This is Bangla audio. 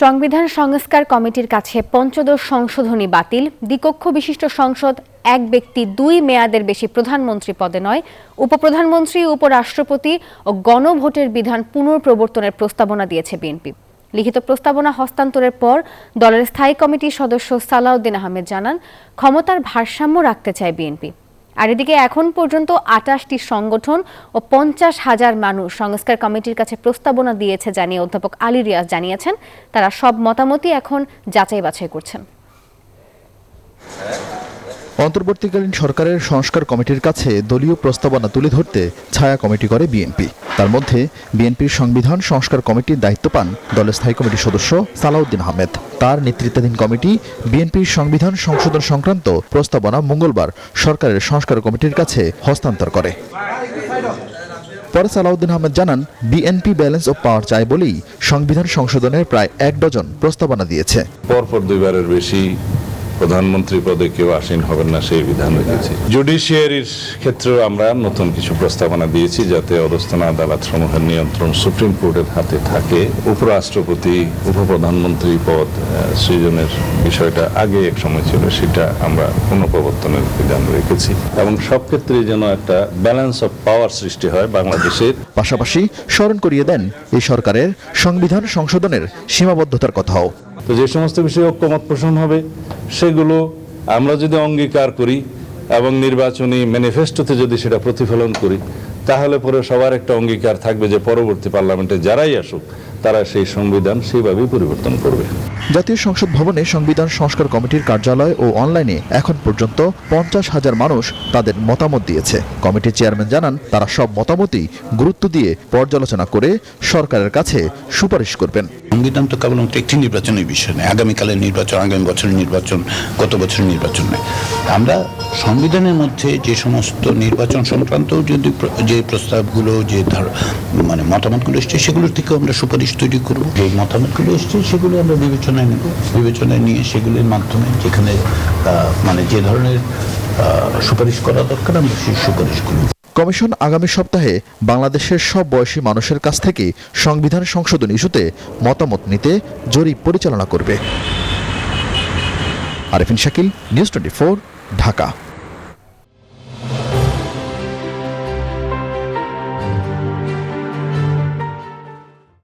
সংবিধান সংস্কার কমিটির কাছে পঞ্চদশ সংশোধনী বাতিল। দ্বিকক্ষ বিশিষ্ট সংসদ, এক ব্যক্তি 2 মেয়াদের বেশি প্রধানমন্ত্রী পদে নয়, উপপ্রধানমন্ত্রী, উপরাষ্ট্রপতি ও গণভোটের বিধান পুনঃপ্রবর্তনের প্রস্তাবনা দিয়েছে বিএনপি। লিখিত প্রস্তাবনা হস্তান্তরের পর দলের স্থায়ী কমিটির সদস্য সালাউদ্দিন আহমেদ জানান, ক্ষমতার ভারসাম্য রাখতে চায় বিএনপি। আর এদিকে এখন পর্যন্ত 28টি সংগঠন ও 50,000 মানুষ সংস্কার কমিটির কাছে প্রস্তাবনা দিয়েছে জানিয়ে অধ্যাপক আলী রিয়াজ জানিয়েছেন, তারা সব মতামতই এখন যাচাই বাছাই করছেন। অন্তর্বর্তীকালীন সরকারের সংস্কার কমিটির কাছে দলীয় প্রস্তাবনা তুলে ধরতে ছায়া কমিটি করে বিএনপি। তার মধ্যে বিএনপির সংবিধান সংস্কার কমিটির দায়িত্ব পান দলের স্থায়ী কমিটির সদস্য সালাউদ্দিন আহমেদ। তার নেতৃত্বাধীন কমিটি বিএনপির সংবিধান সংশোধন সংক্রান্ত প্রস্তাবনা মঙ্গলবার সরকারের সংস্কার কমিটির কাছে হস্তান্তর করে। পরে সালাউদ্দিন আহমেদ জানান, বিএনপি ব্যালেন্স অফ পাওয়ার চায় বলেই সংবিধান সংশোধনের প্রায় 1 ডজন প্রস্তাবনা দিয়েছে। পরপর 2বারের বেশি প্রধানমন্ত্রী পদে কেউ আসীন হবেন না সেই বিধান রেখেছে। জুডিশিয়ারির ক্ষেত্রেও আমরা নতুন কিছু প্রস্তাবনা দিয়েছি, যাতে অধস্তন আদালত সমূহের নিয়ন্ত্রণ সুপ্রিম কোর্টের হাতে থাকে। উপরাষ্ট্রপতি, উপপ্রধানমন্ত্রী পদ সৃজনের বিষয়টা আগে এক সময় ছিল, সেটা আমরা পুনঃপ্রবর্তনের বিধান রেখেছি এবং সব ক্ষেত্রে যেন একটা ব্যালেন্স অফ পাওয়ার সৃষ্টি হয় বাংলাদেশের। পাশাপাশি স্মরণ করিয়ে দেন এই সরকারের সংবিধান সংশোধনের সীমাবদ্ধতার কথাও। তো যে সমস্ত বিষয়ে ঐক্যমত পোষণ হবে সেগুলো আমরা যদি অঙ্গীকার করি এবং নির্বাচনী ম্যানিফেস্টোতে যদি সেটা প্রতিফলন করি, তাহলে পরে সবার একটা অঙ্গীকার থাকবে যে পরবর্তী পার্লামেন্টে যারাই আসুক তারা সেই সংবিধান সেইভাবেই পরিবর্তন করবে। জাতীয় সংসদ ভবনে সংবিধান সংস্কার কমিটির কার্যালয় ও অনলাইনে এখন পর্যন্ত 50,000 মানুষ তাদের মতামত দিয়েছে। কমিটির চেয়ারম্যান জানান, তারা সব মতামতই গুরুত্ব দিয়ে পর্যালোচনা করে সরকারের কাছে সুপারিশ করবেন। সংবিধান তো কেবলমাত্র একটি নির্বাচনের বিষয় নয়, আগামীকালের নির্বাচন, আগামী বছরের নির্বাচন, গত বছরের নির্বাচন নয়। আমরা সংবিধানের মধ্যে যে সমস্ত নির্বাচন সংক্রান্ত যে প্রস্তাবগুলো, যে মতামতগুলো এসছে, সেগুলোর থেকে আমরা সুপারিশ তৈরি করব। যে মতামতগুলো এসছে সেগুলো আমরা বিবেচনায় নেব, বিবেচনায় নিয়ে সেগুলির মাধ্যমে যেখানে যে ধরনের সুপারিশ করা দরকার আমরা সেই সুপারিশ করব। কমিশন আগামী সপ্তাহে বাংলাদেশের সব বয়সী মানুষের কাছ থেকে সংবিধান সংশোধন ইস্যুতে মতামত নিতে জরিপ পরিচালনা করবে। আরেফিন শাকিল, নিউজ 24, ঢাকা।